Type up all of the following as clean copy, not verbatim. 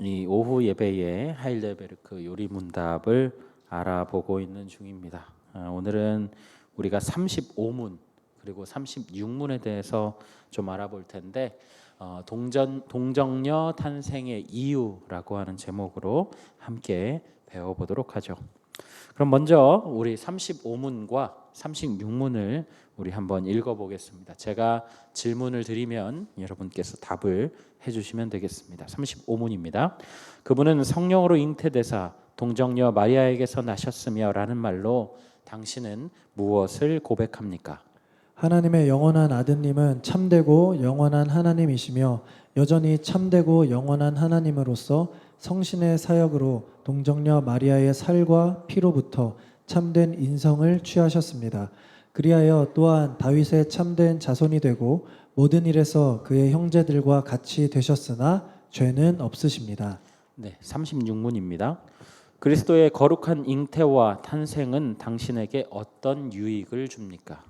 이 오후 예배에 하일레베르크 요리 문답을 알아보고 있는 중입니다. 오늘은 우리가 35문 그리고 36문에 대해서 좀 알아볼 텐데 동정녀 탄생의 이유라고 하는 제목으로 함께 배워보도록 하죠. 그럼 먼저 우리 35문과 36문을 우리 한번 읽어보겠습니다. 제가 질문을 드리면 여러분께서 답을 해주시면 되겠습니다. 35문입니다. 그분은 성령으로 잉태되사 동정녀 마리아에게서 나셨으며 라는 말로 당신은 무엇을 고백합니까? 하나님의 영원한 아드님은 참되고 영원한 하나님이시며 여전히 참되고 영원한 하나님으로서 성신의 사역으로 동정녀 마리아의 살과 피로부터 참된 인성을 취하셨습니다. 그리하여 또한 다윗의 참된 자손이 되고 모든 일에서 그의 형제들과 같이 되셨으나 죄는 없으십니다. 네, 36문입니다. 그리스도의 거룩한 잉태와 탄생은 당신에게 어떤 유익을 줍니까?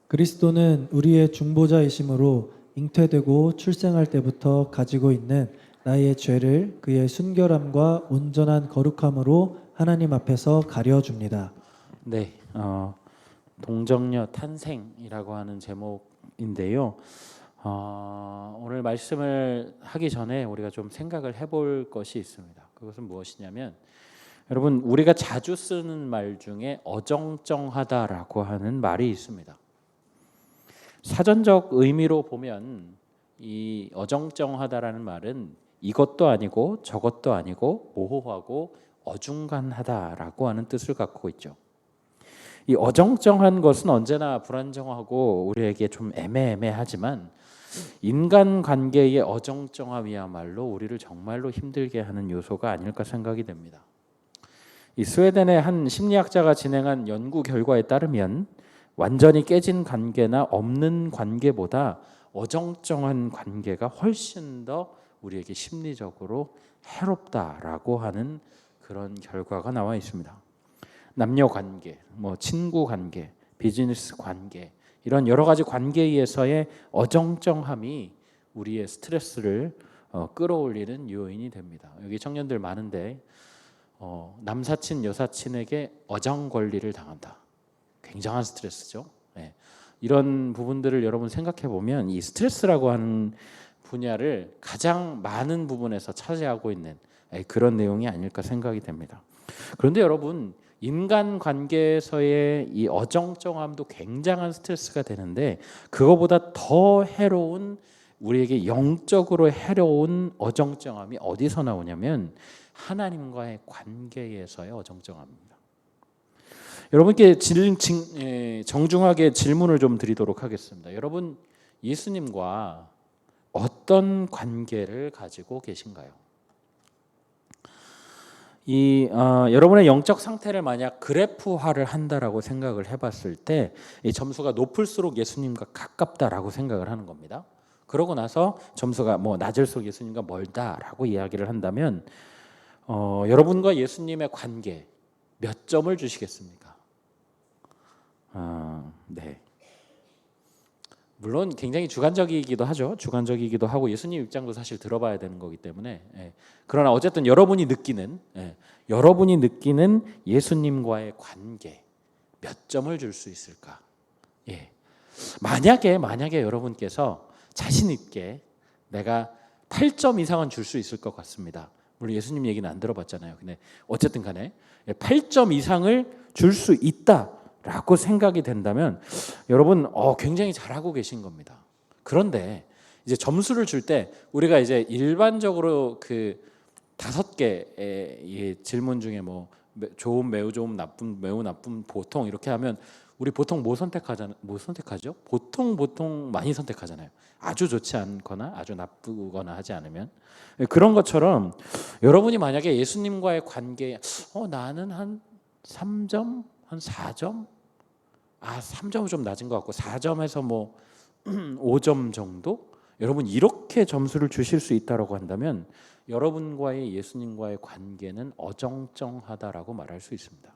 그리스도는 우리의 중보자이심으로 잉태되고 출생할 때부터 가지고 있는 나의 죄를 그의 순결함과 온전한 거룩함으로 하나님 앞에서 가려줍니다. 네, 동정녀 탄생이라고 하는 제목인데요. 오늘 말씀을 하기 전에 우리가 좀 생각을 해볼 것이 있습니다. 그것은 무엇이냐면 여러분 우리가 자주 쓰는 말 중에 어정쩡하다라고 하는 말이 있습니다. 사전적 의미로 보면 이 어정쩡하다라는 말은 이것도 아니고 저것도 아니고 모호하고 어중간하다라고 하는 뜻을 갖고 있죠. 이 어정쩡한 것은 언제나 불안정하고 우리에게 좀 애매하지만 인간관계의 어정쩡함이야말로 우리를 정말로 힘들게 하는 요소가 아닐까 생각이 됩니다. 이 스웨덴의 한 심리학자가 진행한 연구 결과에 따르면 완전히 깨진 관계나 없는 관계보다 어정쩡한 관계가 훨씬 더 우리에게 심리적으로 해롭다라고 하는 그런 결과가 나와 있습니다. 남녀 관계, 친구 관계, 비즈니스 관계 이런 여러 가지 관계에서의 어정쩡함이 우리의 스트레스를 끌어올리는 요인이 됩니다. 여기 청년들 많은데 남사친 여사친에게 어정 권리를 당한다. 굉장한 스트레스죠. 네. 이런 부분들을 여러분 생각해 보면 이 스트레스라고 하는 분야를 가장 많은 부분에서 차지하고 있는 그런 내용이 아닐까 생각이 됩니다. 그런데 여러분 인간 관계에서의 이 어정쩡함도 굉장한 스트레스가 되는데 그거보다 더 해로운 우리에게 영적으로 해로운 어정쩡함이 어디서 나오냐면 하나님과의 관계에서의 어정쩡함입니다. 여러분께 정중하게 질문을 좀 드리도록 하겠습니다. 여러분 예수님과 어떤 관계를 가지고 계신가요? 여러분의 영적 상태를 만약 그래프화를 한다라고 생각을 해봤을 때 이 점수가 높을수록 예수님과 가깝다라고 생각을 하는 겁니다. 그러고 나서 점수가 낮을수록 예수님과 멀다라고 이야기를 한다면 여러분과 예수님의 관계 몇 점을 주시겠습니까? 네. 물론 굉장히 주관적이기도 하죠. 주관적이기도 하고 예수님 입장도 사실 들어봐야 되는 거기 때문에 그러나 어쨌든 여러분이 느끼는 예수님과의 관계 몇 점을 줄 수 있을까? 만약에 여러분께서 자신 있게 내가 8점 이상은 줄 수 있을 것 같습니다. 물론 예수님 얘기는 안 들어봤잖아요. 근데 어쨌든 간에 8점 이상을 줄 수 있다라고 생각이 된다면 여러분 굉장히 잘하고 계신 겁니다. 그런데 이제 점수를 줄 때 우리가 이제 일반적으로 그 5개의 질문 중에 좋음, 매우 좋음, 나쁨, 매우 나쁨, 보통 이렇게 하면 우리 보통 뭐 선택하죠? 보통 많이 선택하잖아요. 아주 좋지 않거나 아주 나쁘거나 하지 않으면 그런 것처럼 여러분이 만약에 예수님과의 관계에 나는 한 3점, 한 4점, 3점은 좀 낮은 것 같고 4점에서 5점 정도 여러분 이렇게 점수를 주실 수 있다라고 한다면 여러분과의 예수님과의 관계는 어정쩡하다라고 말할 수 있습니다.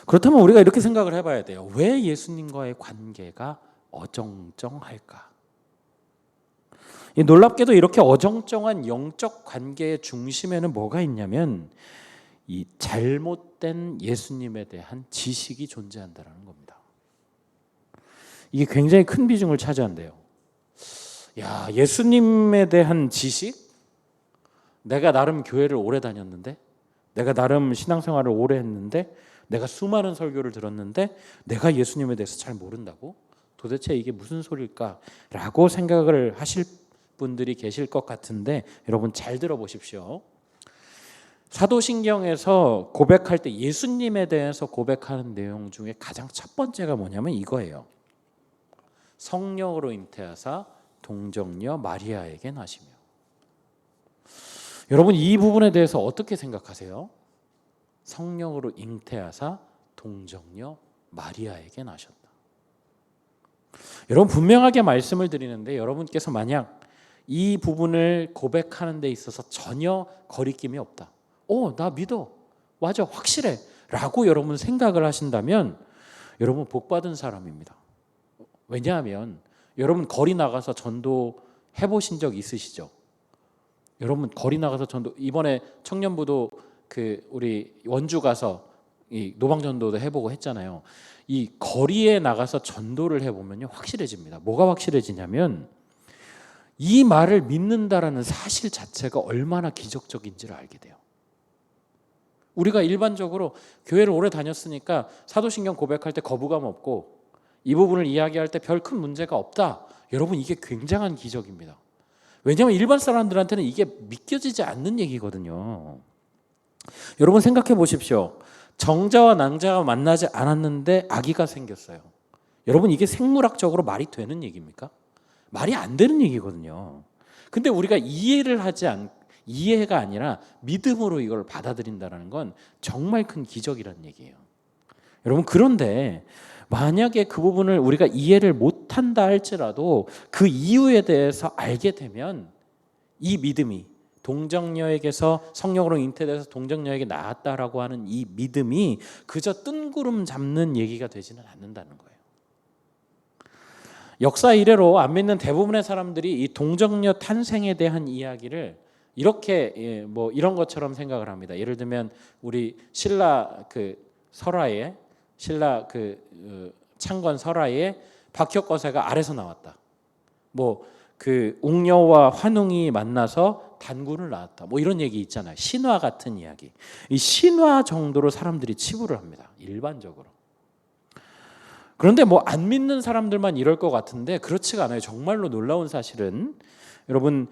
그렇다면 우리가 이렇게 생각을 해봐야 돼요. 왜 예수님과의 관계가 어정쩡할까? 이 놀랍게도 이렇게 어정쩡한 영적 관계의 중심에는 뭐가 있냐면 이 잘못된 예수님에 대한 지식이 존재한다는 겁니다. 이게 굉장히 큰 비중을 차지한대요. 야, 예수님에 대한 지식? 내가 나름 교회를 오래 다녔는데, 내가 나름 신앙생활을 오래 했는데, 내가 수많은 설교를 들었는데 내가 예수님에 대해서 잘 모른다고? 도대체 이게 무슨 소리일까라고 생각을 하실 분들이 계실 것 같은데, 여러분 잘 들어보십시오. 사도신경에서 고백할 때 예수님에 대해서 고백하는 내용 중에 가장 첫 번째가 뭐냐면 이거예요. 성령으로 잉태하사 동정녀 마리아에게 나시며. 여러분 이 부분에 대해서 어떻게 생각하세요? 성령으로 잉태하사 동정녀 마리아에게 나셨다. 여러분 분명하게 말씀을 드리는데, 여러분께서 만약 이 부분을 고백하는 데 있어서 전혀 거리낌이 없다. 나 믿어. 맞아. 확실해. 라고 여러분 생각을 하신다면 여러분 복 받은 사람입니다. 왜냐하면 여러분 거리 나가서 전도 해보신 적 있으시죠? 여러분 거리 나가서 전도, 이번에 청년부도 우리 원주 가서 이 노방전도도 해보고 했잖아요. 이 거리에 나가서 전도를 해보면요 확실해집니다. 뭐가 확실해지냐면 이 말을 믿는다라는 사실 자체가 얼마나 기적적인지를 알게 돼요. 우리가 일반적으로 교회를 오래 다녔으니까 사도신경 고백할 때 거부감 없고 이 부분을 이야기할 때 별 큰 문제가 없다. 여러분 이게 굉장한 기적입니다. 왜냐하면 일반 사람들한테는 이게 믿겨지지 않는 얘기거든요. 여러분 생각해 보십시오. 정자와 낭자가 만나지 않았는데 아기가 생겼어요. 여러분 이게 생물학적으로 말이 되는 얘기입니까? 말이 안 되는 얘기거든요. 근데 우리가 이해가 아니라 믿음으로 이걸 받아들인다는 건 정말 큰 기적이라는 얘기예요. 여러분 그런데 만약에 그 부분을 우리가 이해를 못한다 할지라도 그 이유에 대해서 알게 되면 이 믿음이 동정녀에게서 성령으로 잉태돼서 동정녀에게 나았다라고 하는 이 믿음이 그저 뜬구름 잡는 얘기가 되지는 않는다는 거예요. 역사 이래로 안 믿는 대부분의 사람들이 이 동정녀 탄생에 대한 이야기를 이렇게 이런 것처럼 생각을 합니다. 예를 들면 우리 신라 설화에 신라 창건 설화에 박혁거세가 아래서 나왔다. 웅녀와 환웅이 만나서 단군을 낳았다. 이런 얘기 있잖아요. 신화 같은 이야기. 이 신화 정도로 사람들이 치부를 합니다. 일반적으로. 그런데 안 믿는 사람들만 이럴 것 같은데 그렇지가 않아요. 정말로 놀라운 사실은 여러분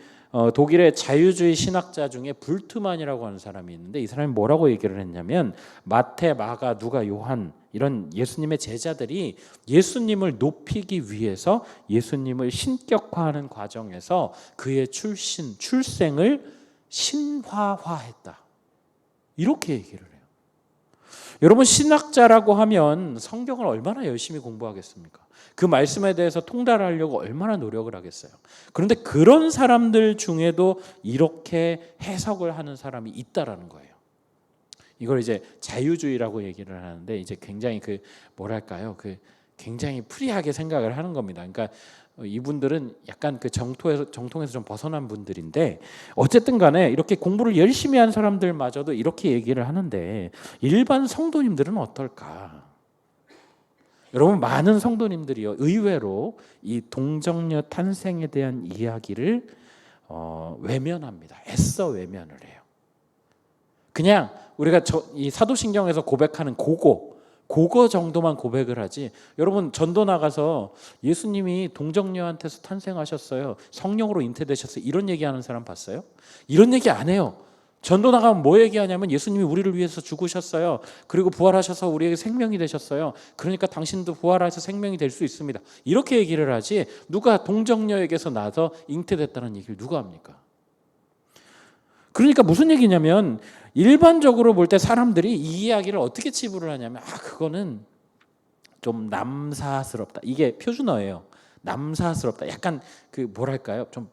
독일의 자유주의 신학자 중에 불트만이라고 하는 사람이 있는데 이 사람이 뭐라고 얘기를 했냐면 마태, 마가, 누가, 요한 이런 예수님의 제자들이 예수님을 높이기 위해서 예수님을 신격화하는 과정에서 그의 출생을 신화화했다. 이렇게 얘기를 해요. 여러분 신학자라고 하면 성경을 얼마나 열심히 공부하겠습니까? 그 말씀에 대해서 통달하려고 얼마나 노력을 하겠어요. 그런데 그런 사람들 중에도 이렇게 해석을 하는 사람이 있다라는 거예요. 이걸 이제 자유주의라고 얘기를 하는데 이제 굉장히 굉장히 프리하게 생각을 하는 겁니다. 그러니까 이분들은 약간 정통에서 좀 벗어난 분들인데 어쨌든 간에 이렇게 공부를 열심히 한 사람들마저도 이렇게 얘기를 하는데 일반 성도님들은 어떨까? 여러분 많은 성도님들이요 의외로 이 동정녀 탄생에 대한 이야기를 외면합니다. 애써 외면을 해요. 그냥 우리가 이 사도신경에서 고백하는 그거 정도만 고백을 하지. 여러분 전도 나가서 예수님이 동정녀한테서 탄생하셨어요. 성령으로 잉태되셨어요. 이런 얘기하는 사람 봤어요? 이런 얘기 안 해요. 전도 나가면 뭐 얘기하냐면 예수님이 우리를 위해서 죽으셨어요. 그리고 부활하셔서 우리에게 생명이 되셨어요. 그러니까 당신도 부활해서 생명이 될 수 있습니다. 이렇게 얘기를 하지 누가 동정녀에게서 나서 잉태됐다는 얘기를 누가 합니까? 그러니까 무슨 얘기냐면 일반적으로 볼 때 사람들이 이 이야기를 어떻게 치부를 하냐면 그거는 좀 남사스럽다. 이게 표준어예요. 남사스럽다. 약간 뭐랄까요? 좀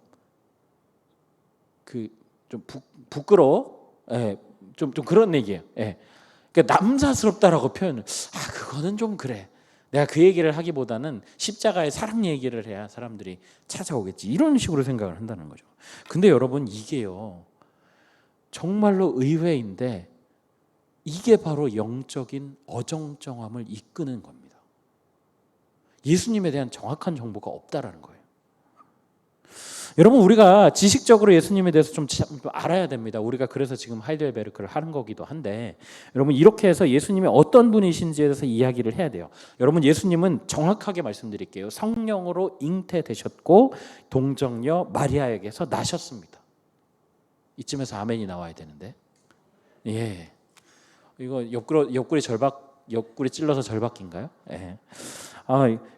부끄러워. 예, 좀 그런 얘기예요. 예. 그러니까 남사스럽다라고 표현을. 그거는 좀 그래. 내가 그 얘기를 하기보다는 십자가의 사랑 얘기를 해야 사람들이 찾아오겠지. 이런 식으로 생각을 한다는 거죠. 근데 여러분 이게요. 정말로 의외인데 이게 바로 영적인 어정쩡함을 이끄는 겁니다. 예수님에 대한 정확한 정보가 없다라는 거예요. 여러분 우리가 지식적으로 예수님에 대해서 좀 알아야 됩니다. 우리가 그래서 지금 하이델베르크를 하는 거기도 한데 여러분 이렇게 해서 예수님이 어떤 분이신지에 대해서 이야기를 해야 돼요. 여러분 예수님은 정확하게 말씀드릴게요. 성령으로 잉태되셨고 동정녀 마리아에게서 나셨습니다. 이쯤에서 아멘이 나와야 되는데 예, 이거 옆구리 찔러서 절박인가요? 예.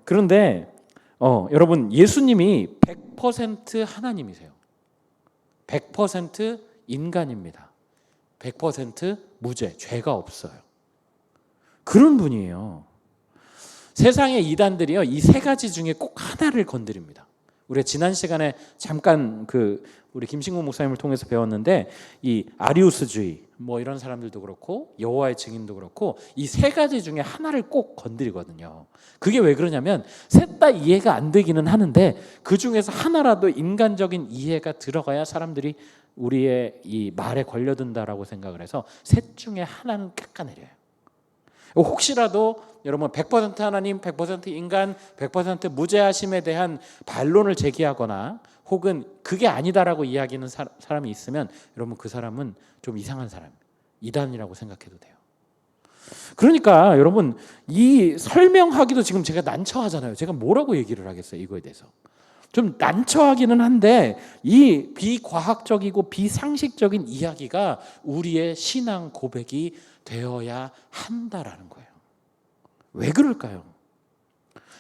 그런데 여러분 예수님이 100% 하나님이세요. 100% 인간입니다. 100% 무죄, 죄가 없어요. 그런 분이에요. 세상의 이단들이요, 이 세 가지 중에 꼭 하나를 건드립니다. 우리가 지난 시간에 잠깐 우리 김신구 목사님을 통해서 배웠는데 이 아리우스주의 뭐 이런 사람들도 그렇고 여호와의 증인도 그렇고 이 세 가지 중에 하나를 꼭 건드리거든요. 그게 왜 그러냐면 셋 다 이해가 안 되기는 하는데 그 중에서 하나라도 인간적인 이해가 들어가야 사람들이 우리의 이 말에 걸려든다라고 생각을 해서 셋 중에 하나는 깎아내려요. 혹시라도 여러분 100% 하나님, 100% 인간, 100% 무죄하심에 대한 반론을 제기하거나 혹은 그게 아니다라고 이야기하는 사람이 있으면 여러분 그 사람은 좀 이상한 사람, 이단이라고 생각해도 돼요. 그러니까 여러분 이 설명하기도 지금 제가 난처하잖아요. 제가 뭐라고 얘기를 하겠어요, 이거에 대해서. 좀 난처하기는 한데 이 비과학적이고 비상식적인 이야기가 우리의 신앙 고백이 되어야 한다라는 거예요. 왜 그럴까요?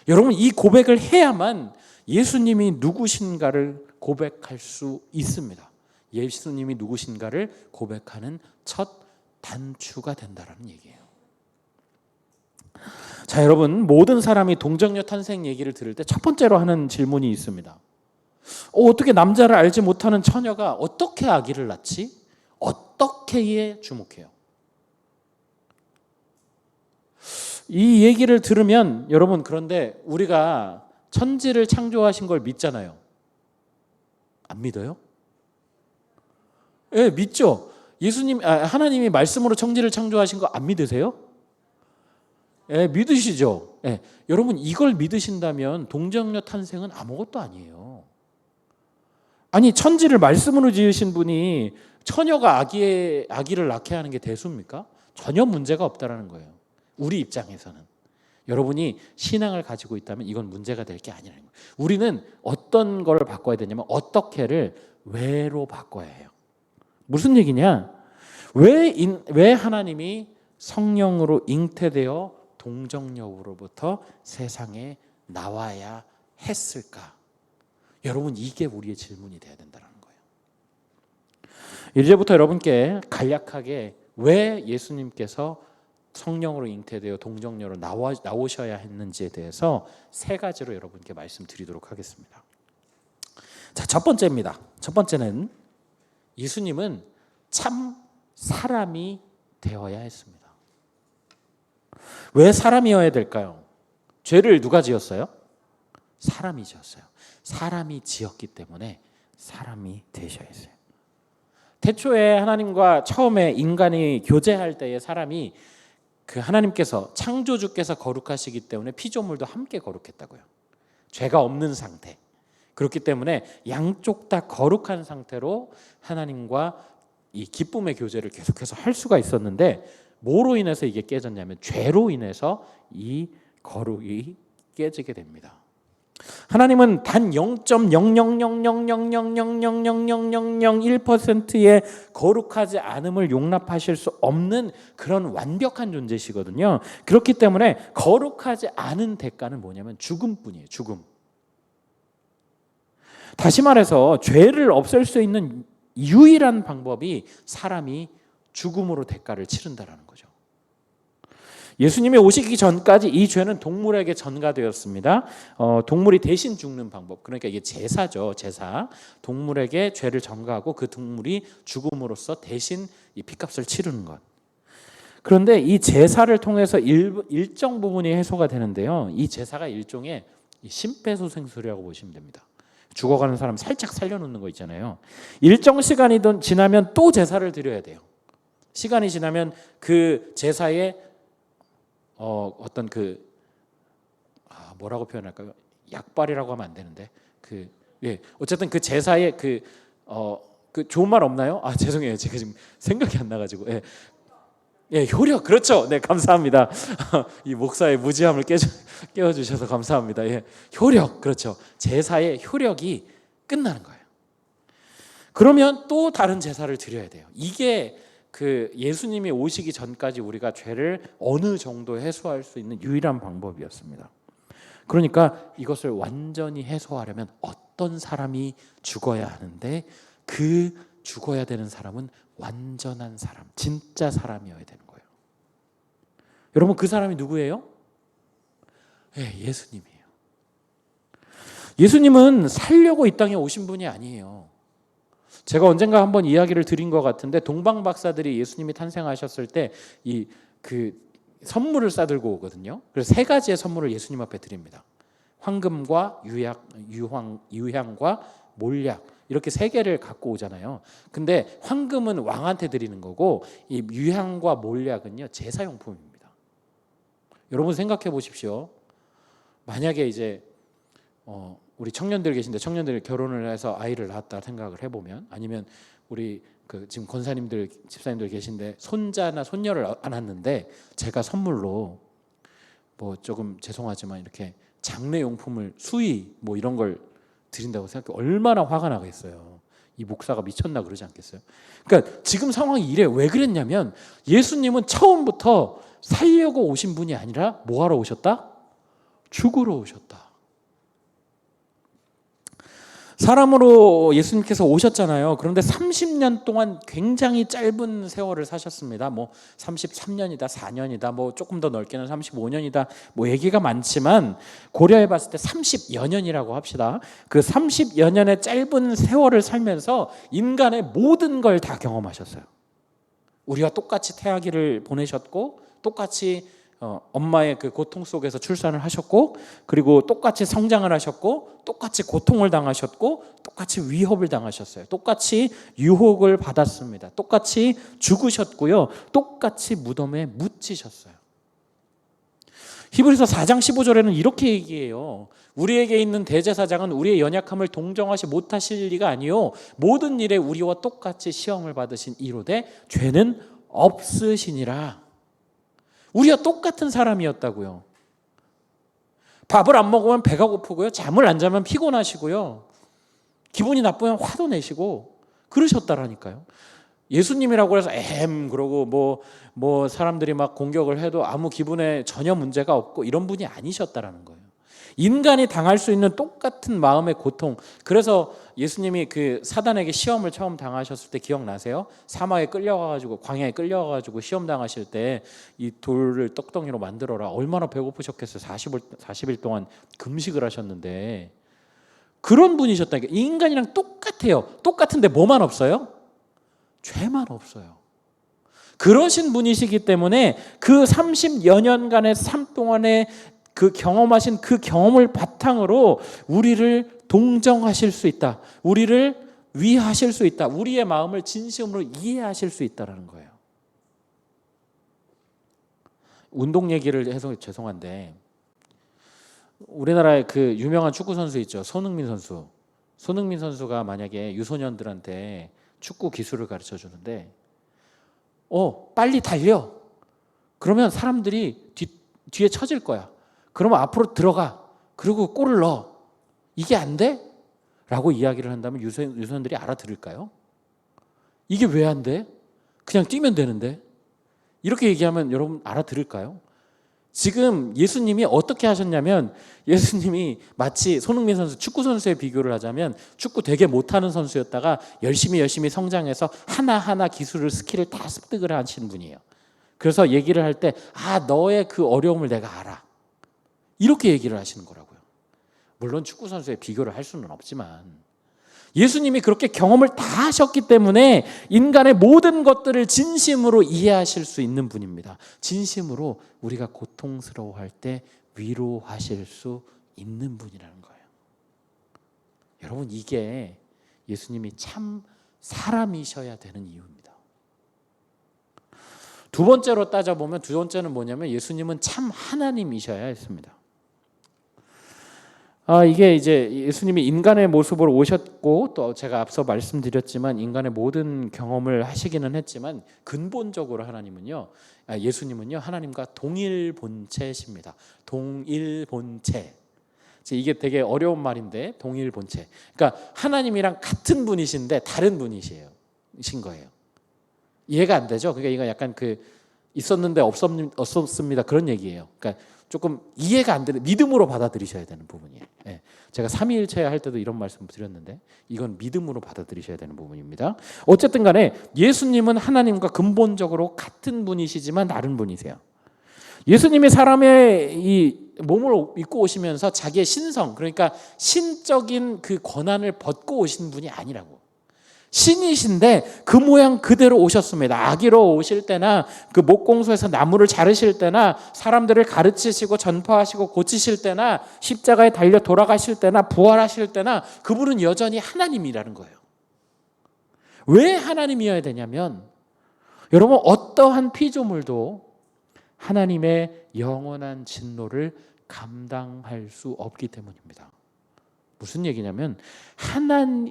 여러분 이 고백을 해야만 예수님이 누구신가를 고백할 수 있습니다. 예수님이 누구신가를 고백하는 첫 단추가 된다라는 얘기예요. 자, 여러분 모든 사람이 동정녀 탄생 얘기를 들을 때 첫 번째로 하는 질문이 있습니다. 어떻게 남자를 알지 못하는 처녀가 어떻게 아기를 낳지? 어떻게에 주목해요. 이 얘기를 들으면 여러분 그런데 우리가 천지를 창조하신 걸 믿잖아요. 안 믿어요? 예, 믿죠. 하나님이 말씀으로 천지를 창조하신 거 안 믿으세요? 예, 믿으시죠. 예, 여러분 이걸 믿으신다면 동정녀 탄생은 아무것도 아니에요. 아니 천지를 말씀으로 지으신 분이 처녀가 아기를 낳게 하는 게 대수입니까? 전혀 문제가 없다라는 거예요. 우리 입장에서는. 여러분이 신앙을 가지고 있다면 이건 문제가 될 게 아니라는 거예요. 우리는 어떤 걸 바꿔야 되냐면 어떻게를 왜로 바꿔야 해요. 무슨 얘기냐? 왜 하나님이 성령으로 잉태되어 동정녀로부터 세상에 나와야 했을까? 여러분 이게 우리의 질문이 돼야 된다는 거예요. 이제부터 여러분께 간략하게 왜 예수님께서 성령으로 잉태되어 동정녀로 나오셔야 했는지에 대해서 세 가지로 여러분께 말씀드리도록 하겠습니다. 자, 첫 번째입니다. 첫 번째는 예수님은 참 사람이 되어야 했습니다. 왜 사람이어야 될까요? 죄를 누가 지었어요? 사람이 지었어요. 사람이 지었기 때문에 사람이 되셔야 했어요. 태초에 하나님과 처음에 인간이 교제할 때에 사람이 하나님께서 창조주께서 거룩하시기 때문에 피조물도 함께 거룩했다고요. 죄가 없는 상태. 그렇기 때문에 양쪽 다 거룩한 상태로 하나님과 이 기쁨의 교제를 계속해서 할 수가 있었는데 뭐로 인해서 이게 깨졌냐면 죄로 인해서 이 거룩이 깨지게 됩니다. 하나님은 단 0.00000000001%의 거룩하지 않음을 용납하실 수 없는 그런 완벽한 존재시거든요. 그렇기 때문에 거룩하지 않은 대가는 뭐냐면 죽음뿐이에요. 죽음. 다시 말해서 죄를 없앨 수 있는 유일한 방법이 사람이 죽음으로 대가를 치른다라는 거죠. 예수님이 오시기 전까지 이 죄는 동물에게 전가되었습니다. 동물이 대신 죽는 방법. 그러니까 이게 제사죠. 제사. 동물에게 죄를 전가하고 그 동물이 죽음으로써 대신 이 피값을 치르는 것. 그런데 이 제사를 통해서 일정 부분이 해소가 되는데요. 이 제사가 일종의 심폐소생술이라고 보시면 됩니다. 죽어가는 사람 살짝 살려놓는 거 있잖아요. 일정 시간이 지나면 또 제사를 드려야 돼요. 시간이 지나면 그 제사에 어떤 뭐라고 표현할까요? 약발이라고 하면 안 되는데 어쨌든 그 제사에 그 좋은 말 없나요? 죄송해요. 제가 지금 생각이 안 나가지고. 효력. 그렇죠. 네, 감사합니다. 이 목사의 무지함을 깨워주셔서 감사합니다. 효력. 그렇죠. 제사의 효력이 끝나는 거예요. 그러면 또 다른 제사를 드려야 돼요. 이게 그 예수님이 오시기 전까지 우리가 죄를 어느 정도 해소할 수 있는 유일한 방법이었습니다. 그러니까 이것을 완전히 해소하려면 어떤 사람이 죽어야 하는데 그 죽어야 되는 사람은 완전한 사람, 진짜 사람이어야 되는 거예요. 여러분, 그 사람이 누구예요? 예수님이에요. 예수님은 살려고 이 땅에 오신 분이 아니에요. 제가 언젠가 한번 이야기를 드린 것 같은데 동방 박사들이 예수님이 탄생하셨을 때 선물을 싸들고 오거든요. 그래서 3가지의 선물을 예수님 앞에 드립니다. 황금과 유향과 몰약, 이렇게 3개를 갖고 오잖아요. 근데 황금은 왕한테 드리는 거고 이 유향과 몰약은요 제사용품입니다. 여러분 생각해 보십시오. 만약에 이제 우리 청년들 계신데 청년들이 결혼을 해서 아이를 낳았다 생각을 해보면, 아니면 우리 지금 권사님들 집사님들 계신데 손자나 손녀를 안았는데 제가 선물로 조금 죄송하지만 이렇게 장례용품을 수의 이런 걸 드린다고 생각해 얼마나 화가 나겠어요. 이 목사가 미쳤나 그러지 않겠어요? 그러니까 지금 상황이 이래. 왜 그랬냐면 예수님은 처음부터 살려고 오신 분이 아니라 뭐 하러 오셨다? 죽으러 오셨다. 사람으로 예수님께서 오셨잖아요. 그런데 30년 동안 굉장히 짧은 세월을 사셨습니다. 33년이다, 4년이다, 조금 더 넓게는 35년이다, 얘기가 많지만 고려해 봤을 때 30여 년이라고 합시다. 그 30여 년의 짧은 세월을 살면서 인간의 모든 걸 다 경험하셨어요. 우리와 똑같이 태아기를 보내셨고, 똑같이 엄마의 그 고통 속에서 출산을 하셨고, 그리고 똑같이 성장을 하셨고, 똑같이 고통을 당하셨고, 똑같이 위협을 당하셨어요. 똑같이 유혹을 받았습니다. 똑같이 죽으셨고요. 똑같이 무덤에 묻히셨어요. 히브리서 4장 15절에는 이렇게 얘기해요. 우리에게 있는 대제사장은 우리의 연약함을 동정하지 못하실 리가 아니요 모든 일에 우리와 똑같이 시험을 받으신 이로되 죄는 없으시니라. 우리와 똑같은 사람이었다고요. 밥을 안 먹으면 배가 고프고요. 잠을 안 자면 피곤하시고요. 기분이 나쁘면 화도 내시고 그러셨다라니까요. 예수님이라고 해서 그러고 사람들이 막 공격을 해도 아무 기분에 전혀 문제가 없고 이런 분이 아니셨다라는 거예요. 인간이 당할 수 있는 똑같은 마음의 고통. 그래서 예수님이 그 사단에게 시험을 처음 당하셨을 때 기억나세요? 사막에 끌려가가지고 광야에 끌려가가지고 시험 당하실 때 이 돌을 떡덩이로 만들어라. 얼마나 배고프셨겠어요. 40일 동안 금식을 하셨는데 그런 분이셨다니까. 인간이랑 똑같아요. 똑같은데 뭐만 없어요? 죄만 없어요. 그러신 분이시기 때문에 그 30여 년간의 삶 동안에 그 경험하신 그 경험을 바탕으로 우리를 동정하실 수 있다. 우리를 위하실 수 있다. 우리의 마음을 진심으로 이해하실 수 있다는 거예요. 운동 얘기를 해서 죄송한데 우리나라의 그 유명한 축구 선수 있죠. 손흥민 선수. 손흥민 선수가 만약에 유소년들한테 축구 기술을 가르쳐 주는데 빨리 달려. 그러면 사람들이 뒤에 쳐질 거야. 그러면 앞으로 들어가. 그리고 골을 넣어. 이게 안 돼? 라고 이야기를 한다면 유소년들이 알아들을까요? 이게 왜 안 돼? 그냥 뛰면 되는데. 이렇게 얘기하면 여러분 알아들을까요? 지금 예수님이 어떻게 하셨냐면 예수님이 마치 손흥민 선수, 축구 선수에 비교를 하자면 축구 되게 못하는 선수였다가 열심히 성장해서 하나하나 기술을, 스킬을 다 습득을 하신 분이에요. 그래서 얘기를 할 때 너의 그 어려움을 내가 알아. 이렇게 얘기를 하시는 거라고요. 물론 축구 선수에 비교를 할 수는 없지만 예수님이 그렇게 경험을 다 하셨기 때문에 인간의 모든 것들을 진심으로 이해하실 수 있는 분입니다. 진심으로 우리가 고통스러워할 때 위로하실 수 있는 분이라는 거예요. 여러분, 이게 예수님이 참 사람이셔야 되는 이유입니다. 두 번째로 따져보면, 두 번째는 뭐냐면 예수님은 참 하나님이셔야 했습니다. 이게 이제 예수님이 인간의 모습으로 오셨고, 또 제가 앞서 말씀드렸지만 인간의 모든 경험을 하시기는 했지만 근본적으로 예수님은요 하나님과 동일 본체십니다. 동일 본체. 이게 되게 어려운 말인데, 동일 본체. 그러니까 하나님이랑 같은 분이신데 다른 분이신 거예요. 이해가 안 되죠? 그러니까 이거 약간 있었는데 없었습니다 그런 얘기예요. 그러니까 조금 이해가 안 되는, 믿음으로 받아들이셔야 되는 부분이에요. 예. 제가 삼위일체 할 때도 이런 말씀 드렸는데 이건 믿음으로 받아들이셔야 되는 부분입니다. 어쨌든 간에 예수님은 하나님과 근본적으로 같은 분이시지만 다른 분이세요. 예수님이 사람의 이 몸을 입고 오시면서 자기의 신성, 그러니까 신적인 그 권한을 벗고 오신 분이 아니라고. 신이신데 그 모양 그대로 오셨습니다. 아기로 오실 때나 그 목공소에서 나무를 자르실 때나 사람들을 가르치시고 전파하시고 고치실 때나 십자가에 달려 돌아가실 때나 부활하실 때나 그분은 여전히 하나님이라는 거예요. 왜 하나님이어야 되냐면, 여러분, 어떠한 피조물도 하나님의 영원한 진노를 감당할 수 없기 때문입니다. 무슨 얘기냐면,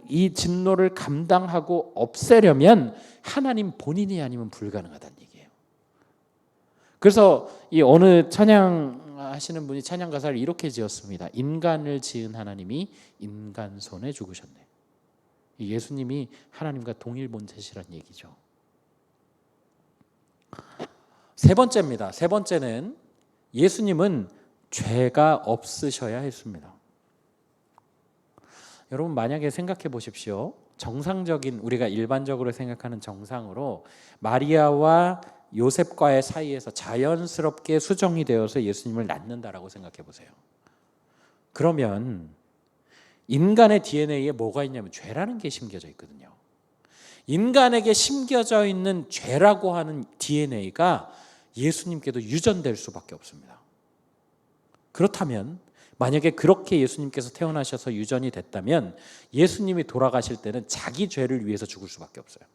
이 진노를 감당하고 없애려면 하나님 본인이 아니면 불가능하다는 얘기예요. 그래서 이 어느 찬양하시는 분이 찬양 가사를 이렇게 지었습니다. 인간을 지은 하나님이 인간 손에 죽으셨네. 예수님이 하나님과 동일 본체시란 얘기죠. 세 번째입니다. 세 번째는 예수님은 죄가 없으셔야 했습니다. 여러분, 만약에 생각해 보십시오. 정상적인, 우리가 일반적으로 생각하는 정상으로 마리아와 요셉과의 사이에서 자연스럽게 수정이 되어서 예수님을 낳는다라고 생각해 보세요. 그러면 인간의 DNA에 뭐가 있냐면 죄라는 게 심겨져 있거든요. 인간에게 심겨져 있는 죄라고 하는 DNA가 예수님께도 유전될 수밖에 없습니다. 그렇다면 만약에 그렇게 예수님께서 태어나셔서 유전이 됐다면 예수님이 돌아가실 때는 자기 죄를 위해서 죽을 수밖에 없어요.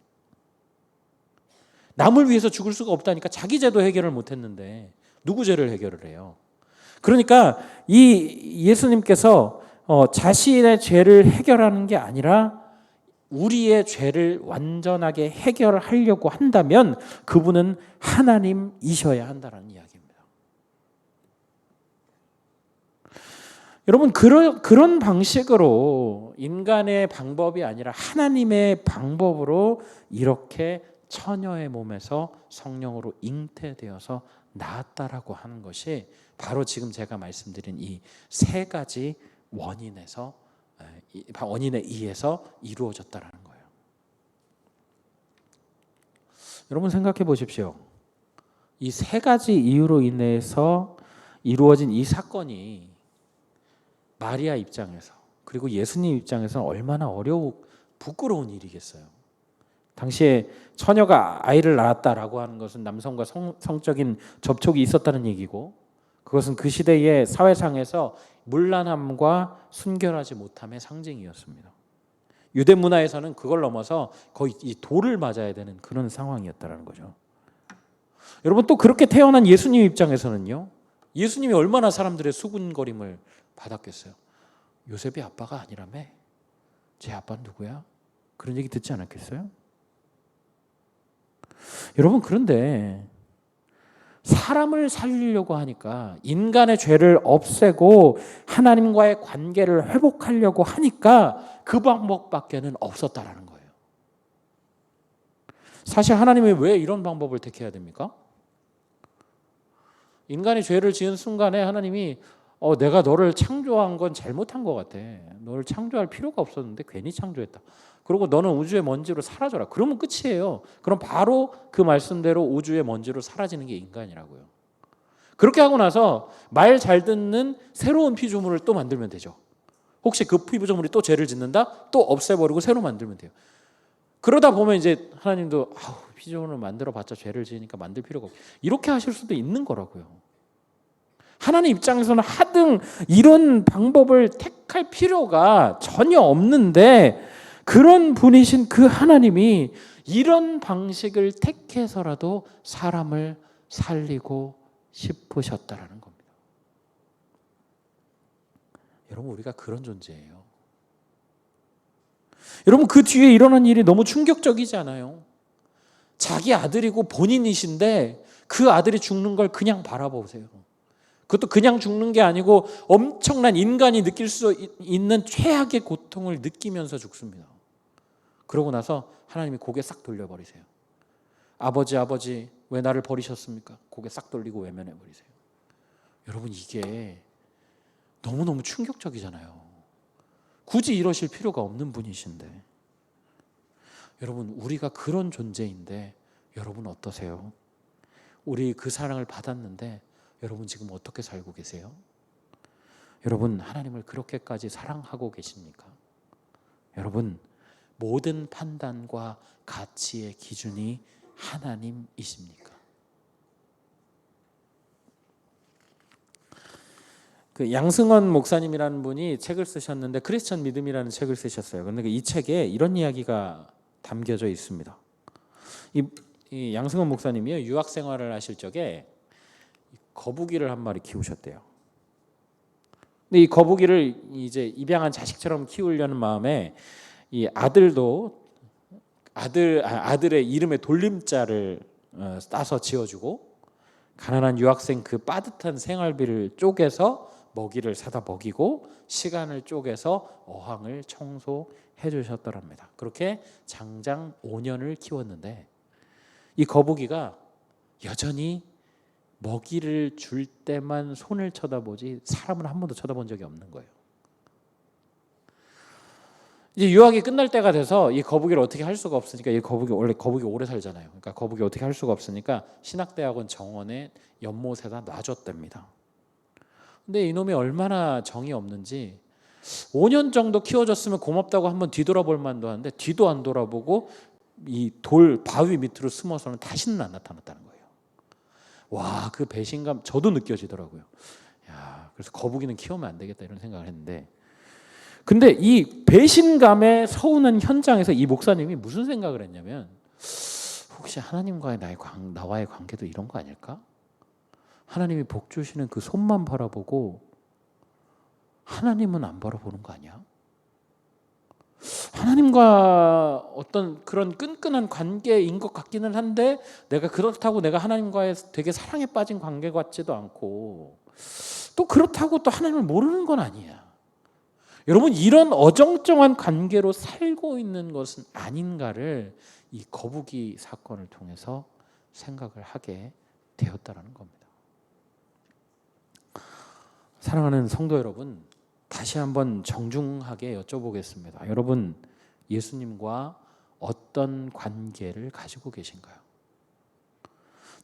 남을 위해서 죽을 수가 없다니까. 자기 죄도 해결을 못했는데 누구 죄를 해결을 해요? 그러니까 이 예수님께서 자신의 죄를 해결하는 게 아니라 우리의 죄를 완전하게 해결하려고 한다면 그분은 하나님이셔야 한다는 이야기입니다. 여러분, 그런 방식으로 인간의 방법이 아니라 하나님의 방법으로 이렇게 처녀의 몸에서 성령으로 잉태되어서 나았다라고 하는 것이 바로 지금 제가 말씀드린 이 세 가지 원인에 의해서 이루어졌다라는 거예요. 여러분, 생각해 보십시오. 이 세 가지 이유로 인해서 이루어진 이 사건이 마리아 입장에서, 그리고 예수님 입장에서는 얼마나 부끄러운 일이겠어요. 당시에 처녀가 아이를 낳았다라고 하는 것은 남성과 성적인 접촉이 있었다는 얘기고, 그것은 그 시대의 사회상에서 문란함과 순결하지 못함의 상징이었습니다. 유대 문화에서는 그걸 넘어서 거의 이 돌을 맞아야 되는 그런 상황이었다는 거죠. 여러분, 또 그렇게 태어난 예수님 입장에서는요, 예수님이 얼마나 사람들의 수군거림을 받았겠어요. 요셉이 아빠가 아니라며? 제 아빠는 누구야? 그런 얘기 듣지 않았겠어요? 여러분, 그런데 사람을 살리려고 하니까, 인간의 죄를 없애고 하나님과의 관계를 회복하려고 하니까 그 방법밖에는 없었다라는 거예요. 사실 하나님이 왜 이런 방법을 택해야 됩니까? 인간이 죄를 지은 순간에 하나님이 내가 너를 창조한 건 잘못한 것 같아. 너를 창조할 필요가 없었는데 괜히 창조했다. 그리고 너는 우주의 먼지로 사라져라. 그러면 끝이에요. 그럼 바로 그 말씀대로 우주의 먼지로 사라지는 게 인간이라고요. 그렇게 하고 나서 말 잘 듣는 새로운 피조물을 또 만들면 되죠. 혹시 그 피부조물이 또 죄를 짓는다? 또 없애버리고 새로 만들면 돼요. 그러다 보면 이제 하나님도 피조물을 만들어봤자 죄를 지으니까 만들 필요가 없고 이렇게 하실 수도 있는 거라고요. 하나님 입장에서는 하등 이런 방법을 택할 필요가 전혀 없는데 그런 분이신 그 하나님이 이런 방식을 택해서라도 사람을 살리고 싶으셨다라는 겁니다. 여러분, 우리가 그런 존재예요. 여러분, 그 뒤에 일어난 일이 너무 충격적이지 않아요? 자기 아들이고 본인이신데 그 아들이 죽는 걸 그냥 바라보세요. 그것도 그냥 죽는 게 아니고 엄청난 인간이 느낄 수 있는 최악의 고통을 느끼면서 죽습니다. 그러고 나서 하나님이 고개 싹 돌려버리세요. 아버지, 아버지, 왜 나를 버리셨습니까? 고개 싹 돌리고 외면해버리세요. 여러분, 이게 너무너무 충격적이잖아요. 굳이 이러실 필요가 없는 분이신데. 여러분, 우리가 그런 존재인데 여러분 어떠세요? 우리 그 사랑을 받았는데 여러분 지금 어떻게 살고 계세요? 여러분, 하나님을 그렇게까지 사랑하고 계십니까? 여러분, 모든 판단과 가치의 기준이 하나님이십니까? 그 양승원 목사님이라는 분이 책을 쓰셨는데 크리스천 믿음이라는 책을 쓰셨어요. 그런데 이 책에 이런 이야기가 담겨져 있습니다. 이 양승원 목사님이요, 유학 생활을 하실 적에 거북이를 한 마리 키우셨대요. 근데 이 거북이를 이제 입양한 자식처럼 키우려는 마음에 이 아들의 이름에 돌림자를 따서 지어주고 가난한 유학생 그 빠듯한 생활비를 쪼개서 먹이를 사다 먹이고 시간을 쪼개서 어항을 청소해 주셨더랍니다. 그렇게 장장 5년을 키웠는데 이 거북이가 여전히 먹이를 줄 때만 손을 쳐다보지 사람을 한 번도 쳐다본 적이 없는 거예요. 이제 유학이 끝날 때가 돼서 이 거북이를 어떻게 할 수가 없으니까 이 거북이 원래 거북이 오래 살잖아요. 그러니까 거북이 어떻게 할 수가 없으니까 신학대학원 정원에 연못에다 놔줬답니다. 근데 이놈이 얼마나 정이 없는지 5년 정도 키워줬으면 고맙다고 한번 뒤돌아볼 만도 한데 뒤도 안 돌아보고 이 돌 바위 밑으로 숨어서는 다시는 안 나타났다는 거예요. 와, 그 배신감 저도 느껴지더라고요. 야, 그래서 거북이는 키우면 안 되겠다 이런 생각을 했는데, 근데 이 배신감에 서운한 현장에서 이 목사님이 무슨 생각을 했냐면, 혹시 하나님과의 나와의 관계도 이런 거 아닐까? 하나님이 복 주시는 그 손만 바라보고 하나님은 안 바라보는 거 아니야? 하나님과 어떤 그런 끈끈한 관계인 것 같기는 한데 내가 그렇다고 내가 하나님과의 되게 사랑에 빠진 관계 같지도 않고 또 그렇다고 또 하나님을 모르는 건 아니야. 여러분, 이런 어정쩡한 관계로 살고 있는 것은 아닌가를 이 거북이 사건을 통해서 생각을 하게 되었다라는 겁니다. 사랑하는 성도 여러분, 다시 한번 정중하게 여쭤보겠습니다. 여러분, 예수님과 어떤 관계를 가지고 계신가요?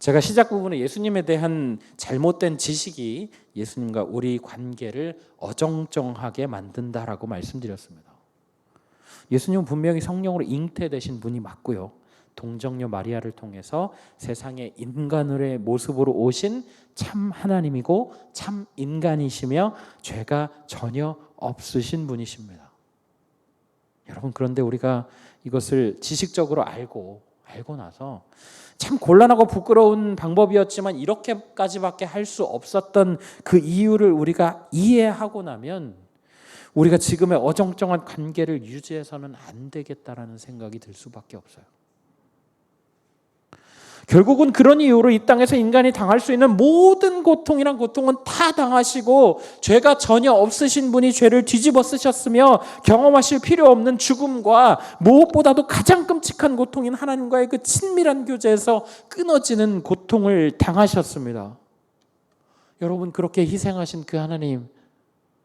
제가 시작 부분에 예수님에 대한 잘못된 지식이 예수님과 우리 관계를 어정쩡하게 만든다라고 말씀드렸습니다. 예수님은 분명히 성령으로 잉태되신 분이 맞고요. 동정녀 마리아를 통해서 세상에 인간의 모습으로 오신 참 하나님이고 참 인간이시며 죄가 전혀 없으신 분이십니다. 여러분, 그런데 우리가 이것을 지식적으로 알고 나서 참 곤란하고 부끄러운 방법이었지만 이렇게까지밖에 할 수 없었던 그 이유를 우리가 이해하고 나면 우리가 지금의 어정쩡한 관계를 유지해서는 안 되겠다라는 생각이 들 수밖에 없어요. 결국은 그런 이유로 이 땅에서 인간이 당할 수 있는 모든 고통이란 고통은 다 당하시고 죄가 전혀 없으신 분이 죄를 뒤집어 쓰셨으며 경험하실 필요 없는 죽음과 무엇보다도 가장 끔찍한 고통인 하나님과의 그 친밀한 교제에서 끊어지는 고통을 당하셨습니다. 여러분, 그렇게 희생하신 그 하나님,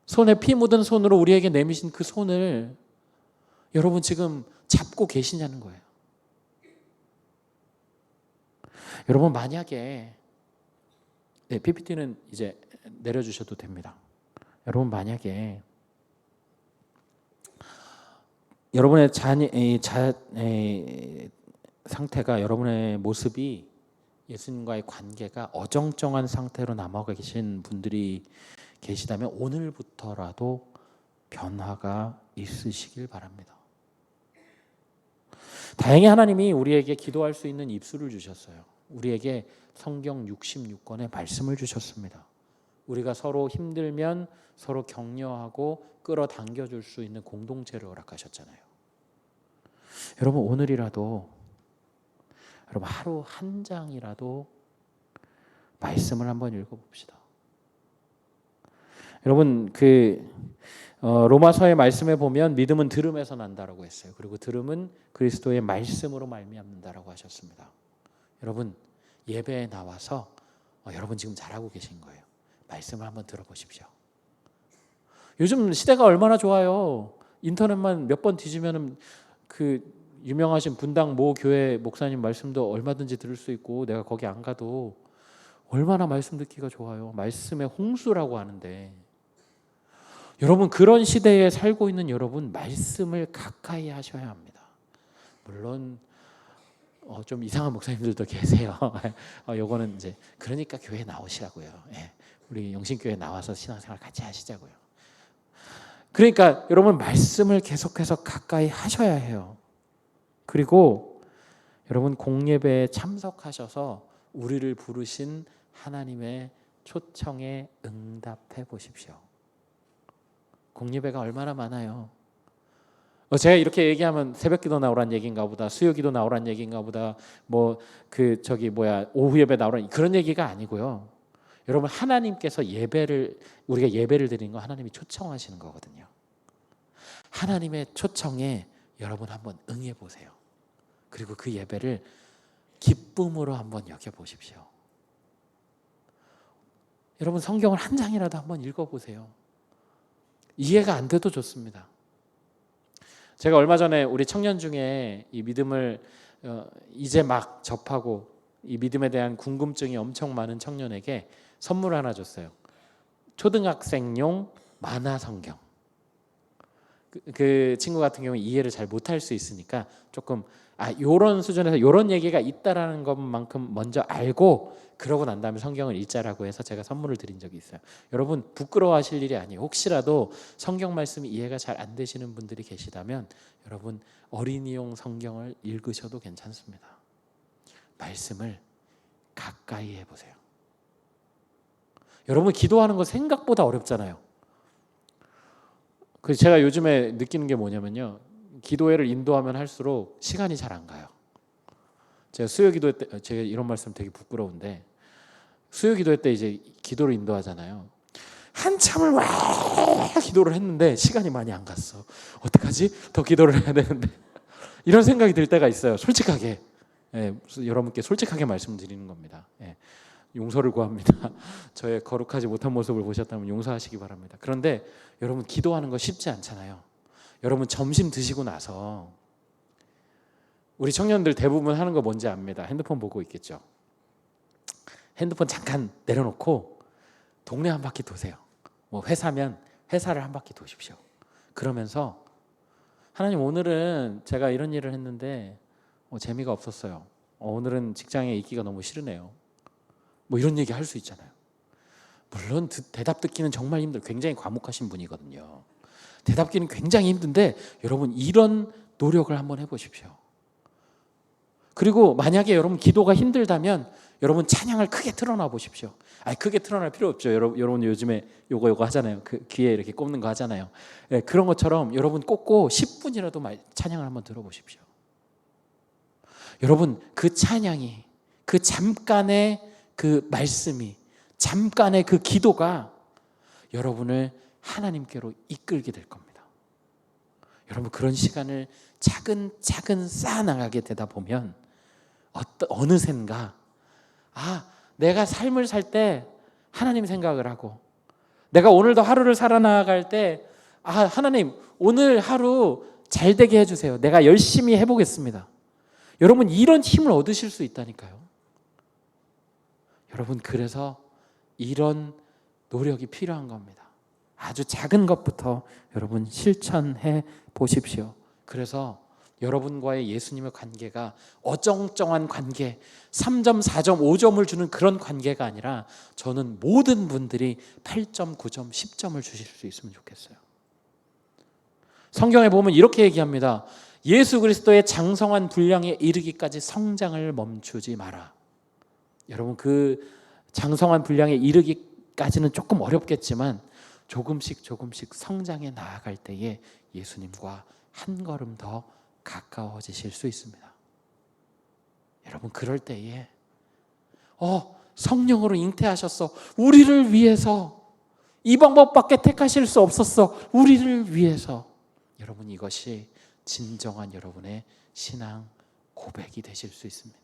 손에 피 묻은 손으로 우리에게 내미신 그 손을 여러분 지금 잡고 계시냐는 거예요. 여러분, 만약에 PPT는 이제 내려주셔도 됩니다. 여러분, 만약에 여러분의 상태가, 여러분의 모습이 예수님과의 관계가 어정쩡한 상태로 남아 계신 분들이 계시다면 오늘부터라도 변화가 있으시길 바랍니다. 다행히 하나님이 우리에게 기도할 수 있는 입술을 주셨어요. 우리에게 성경 66권의 말씀을 주셨습니다. 우리가 서로 힘들면 서로 격려하고 끌어당겨 줄 수 있는 공동체를 허락하셨잖아요. 여러분, 오늘이라도 여러분 하루 한 장이라도 말씀을 한번 읽어봅시다. 여러분, 로마서의 말씀에 보면 믿음은 들음에서 난다라고 했어요. 그리고 들음은 그리스도의 말씀으로 말미암는다라고 하셨습니다. 여러분, 예배에 나와서 여러분 지금 잘하고 계신 거예요. 말씀을 한번 들어보십시오. 요즘 시대가 얼마나 좋아요. 인터넷만 몇 번 뒤지면은 그 유명하신 분당 모 교회 목사님 말씀도 얼마든지 들을 수 있고, 내가 거기 안 가도 얼마나 말씀 듣기가 좋아요. 말씀의 홍수라고 하는데, 여러분 그런 시대에 살고 있는 여러분, 말씀을 가까이 하셔야 합니다. 물론 좀 이상한 목사님들도 계세요. 요거는 이제 그러니까 교회 나오시라고요. 예, 우리 영신교회 나와서 신앙생활 같이 하시자고요. 그러니까 여러분 말씀을 계속해서 가까이 하셔야 해요. 그리고 여러분 공예배에 참석하셔서 우리를 부르신 하나님의 초청에 응답해 보십시오. 공예배가 얼마나 많아요. 제가 이렇게 얘기하면 새벽기도 나오란 얘기인가 보다, 수요기도 나오란 얘기인가 보다, 오후 예배 나오란 그런 얘기가 아니고요. 여러분 하나님께서 우리가 예배를 드리는 거 하나님이 초청하시는 거거든요. 하나님의 초청에 여러분 한번 응해 보세요. 그리고 그 예배를 기쁨으로 한번 여겨 보십시오. 여러분 성경을 한 장이라도 한번 읽어 보세요. 이해가 안 돼도 좋습니다. 제가 얼마 전에 우리 청년 중에 이 믿음을 이제 막 접하고 이 믿음에 대한 궁금증이 엄청 많은 청년에게 선물 하나 줬어요. 초등학생용 만화 성경. 그 친구 같은 경우는 이해를 잘 못할 수 있으니까 조금 요런 수준에서 요런 얘기가 있다라는 것만큼 먼저 알고 그러고 난 다음에 성경을 읽자라고 해서 제가 선물을 드린 적이 있어요. 여러분 부끄러워하실 일이 아니에요. 혹시라도 성경 말씀이 이해가 잘 안 되시는 분들이 계시다면 여러분 어린이용 성경을 읽으셔도 괜찮습니다. 말씀을 가까이 해보세요. 여러분 기도하는 거 생각보다 어렵잖아요. 그래서 제가 요즘에 느끼는 게 뭐냐면요, 기도회를 인도하면 할수록 시간이 잘 안 가요. 제가 수요기도회 때, 제가 이런 말씀 되게 부끄러운데, 수요기도회 때 이제 기도를 인도하잖아요. 한참을 막 기도를 했는데 시간이 많이 안 갔어. 어떡하지? 더 기도를 해야 되는데 이런 생각이 들 때가 있어요. 솔직하게, 여러분께 솔직하게 말씀드리는 겁니다. 용서를 구합니다. 저의 거룩하지 못한 모습을 보셨다면 용서하시기 바랍니다. 그런데 여러분 기도하는 거 쉽지 않잖아요. 여러분 점심 드시고 나서 우리 청년들 대부분 하는 거 뭔지 압니다. 핸드폰 보고 있겠죠. 핸드폰 잠깐 내려놓고 동네 한 바퀴 도세요. 뭐 회사면 회사를 한 바퀴 도십시오. 그러면서 하나님 오늘은 제가 이런 일을 했는데 재미가 없었어요. 오늘은 직장에 있기가 너무 싫으네요. 뭐 이런 얘기 할 수 있잖아요. 물론 대답 듣기는 정말 굉장히 과묵하신 분이거든요. 대답 듣기는 굉장히 힘든데 여러분 이런 노력을 한번 해보십시오. 그리고 만약에 여러분 기도가 힘들다면 여러분 찬양을 크게 틀어놔 보십시오. 크게 틀어놓을 필요 없죠. 여러분 요즘에 요거 하잖아요. 그 귀에 이렇게 꼽는 거 하잖아요. 그런 것처럼 여러분 꽂고 10분이라도 찬양을 한번 들어보십시오. 여러분 그 찬양이, 그 잠깐의 그 말씀이, 잠깐의 그 기도가 여러분을 하나님께로 이끌게 될 겁니다. 여러분 그런 시간을 차근차근 쌓아나가게 되다 보면 어느샌가 내가 삶을 살 때 하나님 생각을 하고, 내가 오늘도 하루를 살아나갈 때 하나님 오늘 하루 잘 되게 해주세요. 내가 열심히 해보겠습니다. 여러분 이런 힘을 얻으실 수 있다니까요. 여러분 그래서 이런 노력이 필요한 겁니다. 아주 작은 것부터 여러분 실천해 보십시오. 그래서 여러분과의 예수님의 관계가 어정쩡한 관계, 3점, 4점, 5점을 주는 그런 관계가 아니라 저는 모든 분들이 8점, 9점, 10점을 주실 수 있으면 좋겠어요. 성경에 보면 이렇게 얘기합니다. 예수 그리스도의 장성한 분량에 이르기까지 성장을 멈추지 마라. 여러분, 그 장성한 분량에 이르기까지는 조금 어렵겠지만 조금씩 성장해 나아갈 때에 예수님과 한 걸음 더 가까워지실 수 있습니다. 여러분, 그럴 때에 성령으로 잉태하셨어. 우리를 위해서. 이 방법밖에 택하실 수 없었어. 우리를 위해서. 여러분, 이것이 진정한 여러분의 신앙 고백이 되실 수 있습니다.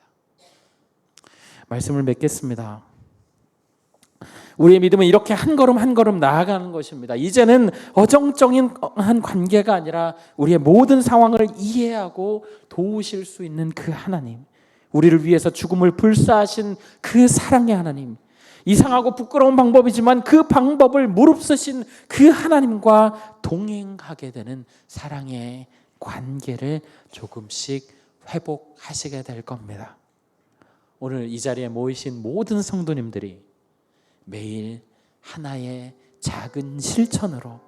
말씀을 맺겠습니다. 우리의 믿음은 이렇게 한 걸음 한 걸음 나아가는 것입니다. 이제는 어정쩡한 관계가 아니라 우리의 모든 상황을 이해하고 도우실 수 있는 그 하나님, 우리를 위해서 죽음을 불사하신 그 사랑의 하나님, 이상하고 부끄러운 방법이지만 그 방법을 무릅쓰신 그 하나님과 동행하게 되는 사랑의 관계를 조금씩 회복하시게 될 겁니다. 오늘 이 자리에 모이신 모든 성도님들이 매일 하나의 작은 실천으로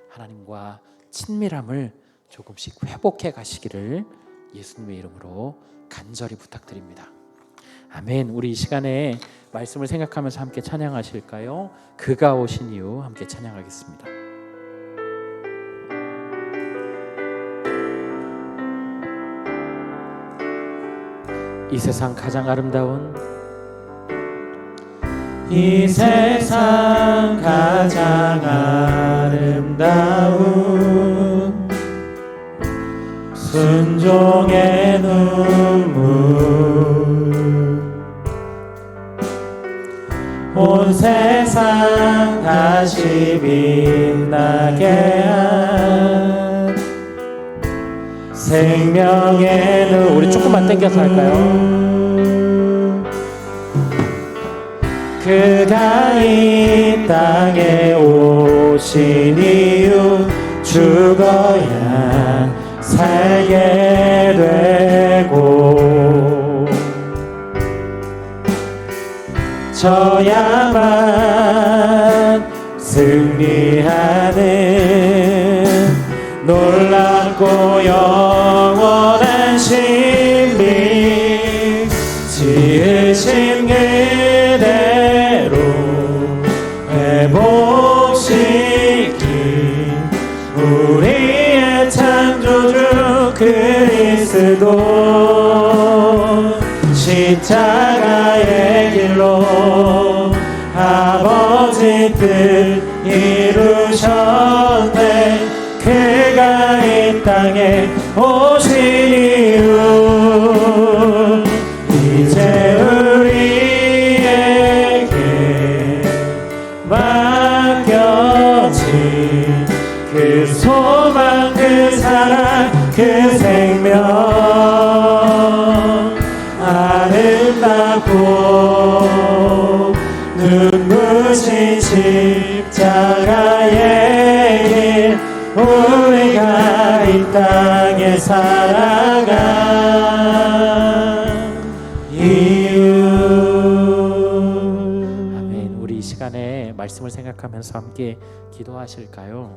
하나님과 친밀함을 조금씩 회복해 가시기를 예수님의 이름으로 간절히 부탁드립니다. 아멘. 우리 이 시간에 말씀을 생각하면서 함께 찬양하실까요? 그가 오신 이유 함께 찬양하겠습니다. 이 세상 가장 아름다운, 이 세상 가장 아름다운 순종의 눈물, 온 세상 다시 빛나게 한 생명의 눈. 우리 조금만 당겨서 할까요? 그가 이 땅에 오신 이유, 죽어야 살게 되고 져야만 승리하는 놀랍고 영원한 신비, 지으신 그대로 회복시킨 우리의 창조주 그리스도, 십자가의 길로 아버지 뜻 이루셨네. 그가 이 땅에 오신 이유, 이제 우리에게 맡겨진 그 소망, 그 사랑, 그 생명, 아름답고 눈부신 십자가의 길, 우리가 이 땅에 살아간 이유. 아멘. 우리 이 시간에 말씀을 생각하면서 함께 기도하실까요?